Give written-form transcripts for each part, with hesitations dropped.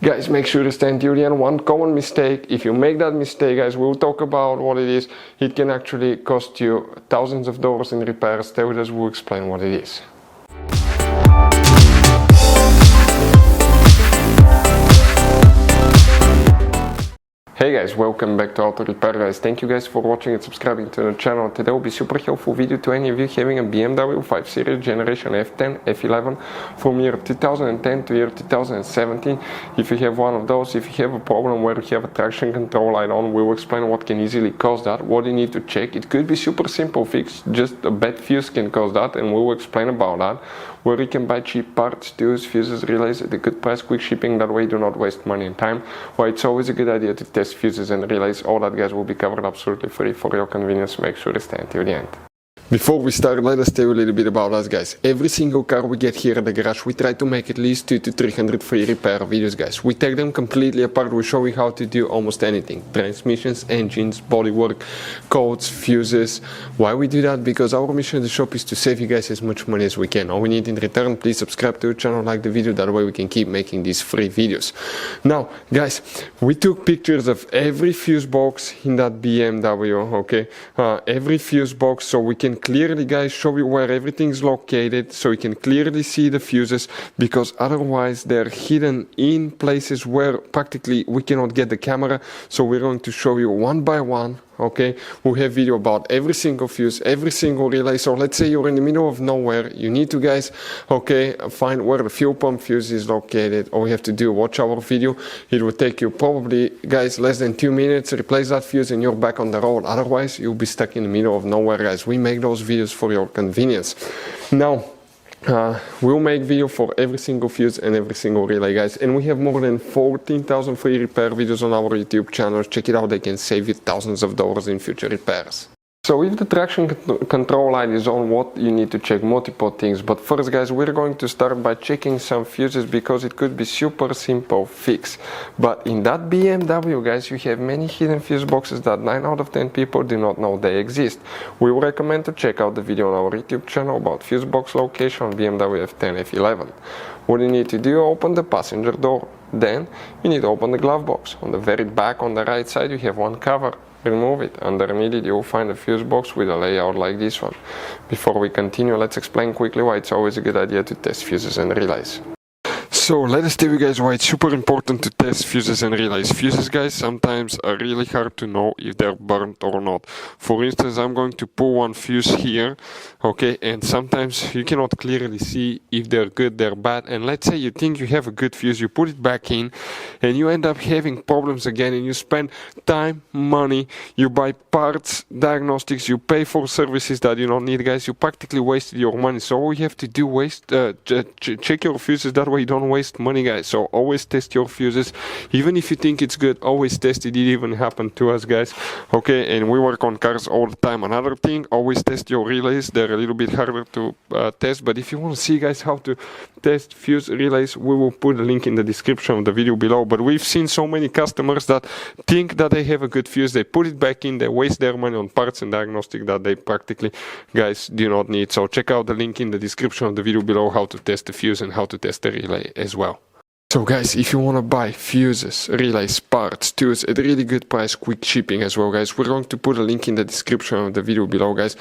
Guys, make sure to stay until the end. One common mistake, if you make that mistake, guys, we'll talk about what it is. It can actually cost you thousands of dollars in repairs. Stay with us, we'll explain what it is. Hey guys, welcome back to Auto Repair guys. Thank you guys for watching and subscribing to the channel. Today will be super helpful video to any of you having a BMW 5 Series generation F10 F11 from year 2010 to year 2017. If you have one of those, if you have a problem where you have a traction control light on, we will explain what can easily cause that, what you need to check. It could be super simple fix, just a bad fuse can cause that, and we will explain about that. Where you can buy cheap parts, tools, fuses, relays at a good price, quick shipping, that way do not waste money and time. Why it's always a good idea to test fuses and relays. All that guys will be covered absolutely free for your convenience. Make sure to stay until the end. Before we start, let us tell you a little bit about us guys. Every single car we get here at the garage, we try to make at least 200 to 300 free repair videos guys. We take them completely apart, we show you how to do almost anything. Transmissions, engines, bodywork, codes, fuses. Why we do that? Because our mission at the shop is to save you guys as much money as we can. All we need in return, please subscribe to the channel, like the video, that way we can keep making these free videos. Now guys, we took pictures of every fuse box in that BMW, okay? Every fuse box, so we can clearly guys show you where everything is located, so you can clearly see the fuses, because otherwise they're hidden in places where practically we cannot get the camera. So we're going to show you one by one, okay? We have video about every single fuse, every single relay. So let's say you're in the middle of nowhere, you need to guys, okay, find where the fuel pump fuse is located. All you have to do, watch our video. It will take you probably guys less than 2 minutes, replace that fuse and you're back on the road. Otherwise you'll be stuck in the middle of nowhere guys. We make those videos for your convenience. Now we'll make video for every single fuse and every single relay guys, and we have more than 14,000 free repair videos on our YouTube channel. Check it out, they can save you thousands of dollars in future repairs. So if the traction control light is on, what you need to check? Multiple things, but first guys, we're going to start by checking some fuses, because it could be super simple fix. But in that BMW guys, you have many hidden fuse boxes that 9 out of 10 people do not know they exist. We would recommend to check out the video on our YouTube channel about fuse box location on BMW F10 F11. What you need to do, open the passenger door. Then you need to open the glove box. On the very back on the right side you have one cover. Remove it. Underneath it you will find a fuse box with a layout like this one. Before we continue, let's explain quickly why it's always a good idea to test fuses and relays. So let us tell you guys why it's super important to test fuses and relays. Fuses guys sometimes are really hard to know if they're burnt or not. For instance, I'm going to pull one fuse here, okay, and sometimes you cannot clearly see if they're good, they're bad. And let's say you think you have a good fuse, you put it back in and you end up having problems again, and you spend time, money, you buy parts, diagnostics, you pay for services that you don't need guys. You practically wasted your money. So all you have to do, check your fuses, that way you don't waste money guys. So always test your fuses, even if you think it's good, always test it. It even happened to us guys, okay? And we work on cars all the time. Another thing, always test your relays. They're a little bit harder to test, but if you want to see guys how to test fuse relays, we will put a link in the description of the video below. But we've seen so many customers that think that they have a good fuse, they put it back in, they waste their money on parts and diagnostic that they practically guys do not need. So check out the link in the description of the video below, how to test the fuse and how to test the relay as well. So guys, if you want to buy fuses, relays, parts, tools at a really good price, quick shipping as well guys, we're going to put a link in the description of the video below guys.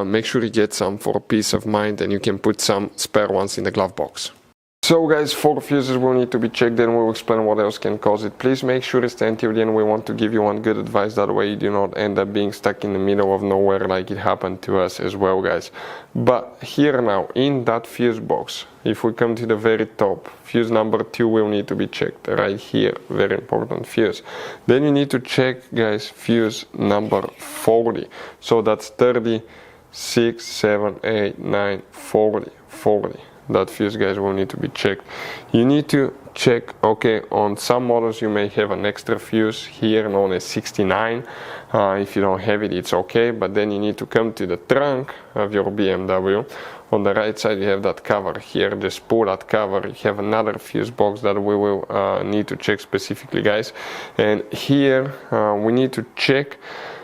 Make sure you get some for peace of mind, and you can put some spare ones in the glove box. So guys, 4 fuses will need to be checked, then we'll explain what else can cause it. Please make sure to stay until the end. We want to give you one good advice, that way you do not end up being stuck in the middle of nowhere like it happened to us as well guys. But here now, in that fuse box, if we come to the very top, fuse number 2 will need to be checked right here, very important fuse. Then you need to check guys fuse number 40, so that's 30, 6, 7, 8, 9, 40. That fuse guys will need to be checked. You need to check, okay, on some models you may have an extra fuse here known as 69. If you don't have it, it's okay, but then you need to come to the trunk of your BMW. On the right side you have that cover here, just pull that cover. You have another fuse box that we will need to check specifically guys. And here we need to check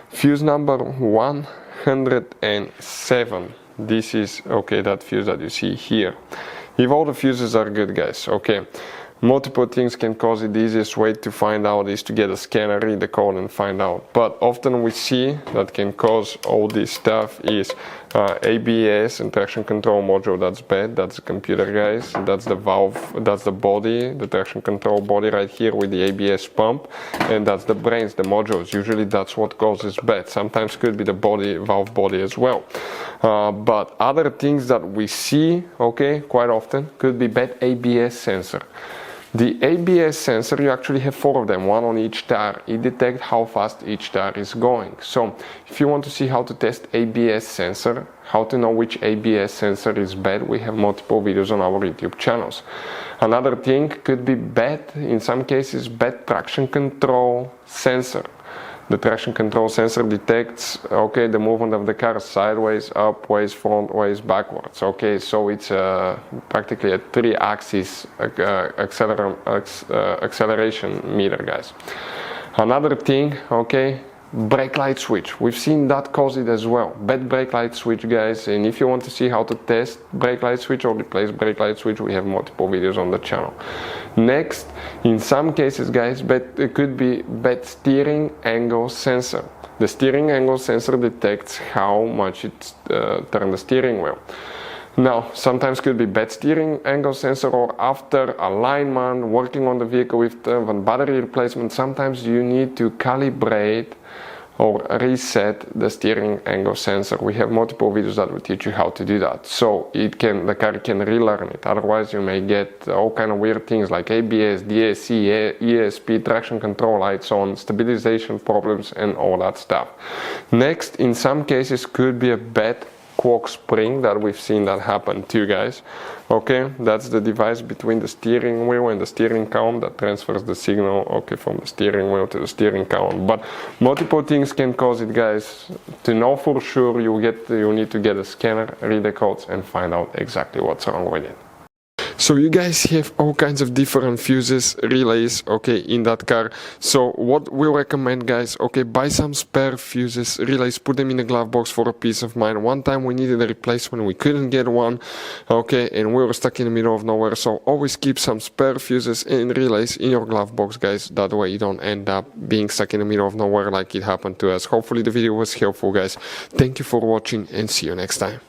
fuse number 107. This is, okay, that fuse that you see here. If all the fuses are good guys, okay, multiple things can cause it. The easiest way to find out is to get a scanner, read the code and find out. But often we see that can cause all this stuff is ABS and traction control module. That's bad. That's the computer, guys. That's the valve, that's the body, the traction control body right here with the ABS pump, and that's the brains, the modules. Usually that's what causes bad. Sometimes could be the body, valve body as well. But other things that we see, okay, quite often could be bad ABS sensor. The ABS sensor, you actually have 4 of them, 1 on each tire. It detects how fast each tire is going. So if you want to see how to test ABS sensor, how to know which ABS sensor is bad, we have multiple videos on our YouTube channels. Another thing could be bad, in some cases, bad traction control sensor. The traction control sensor detects, okay, the movement of the car sideways, upways, frontways, backwards. Okay, so it's practically a 3-axis acceleration meter, guys. Another thing, okay, brake light switch. We've seen that cause it as well. Bad brake light switch, guys. And if you want to see how to test brake light switch or replace brake light switch, we have multiple videos on the channel. Next, in some cases, guys, it could be bad steering angle sensor. The steering angle sensor detects how much it turns the steering wheel. Now, sometimes could be bad steering angle sensor, or after alignment, working on the vehicle with battery replacement, sometimes you need to calibrate or reset the steering angle sensor. We have multiple videos that will teach you how to do that. So the car can relearn it. Otherwise, you may get all kind of weird things like ABS, DSC, ESP, traction control lights on, stabilization problems, and all that stuff. Next, in some cases, could be a bad quark spring that we've seen that happen too, guys. Okay, that's the device between the steering wheel and the steering column that transfers the signal, okay, from the steering wheel to the steering column. But multiple things can cause it, guys. To know for sure, you need to get a scanner, read the codes, and find out exactly what's wrong with it. So you guys have all kinds of different fuses, relays, okay, in that car. So what we recommend, guys, okay, buy some spare fuses, relays, put them in a glove box for a peace of mind. One time we needed a replacement, we couldn't get one, okay, and we were stuck in the middle of nowhere. So always keep some spare fuses and relays in your glove box, guys. That way you don't end up being stuck in the middle of nowhere like it happened to us. Hopefully the video was helpful, guys. Thank you for watching and see you next time.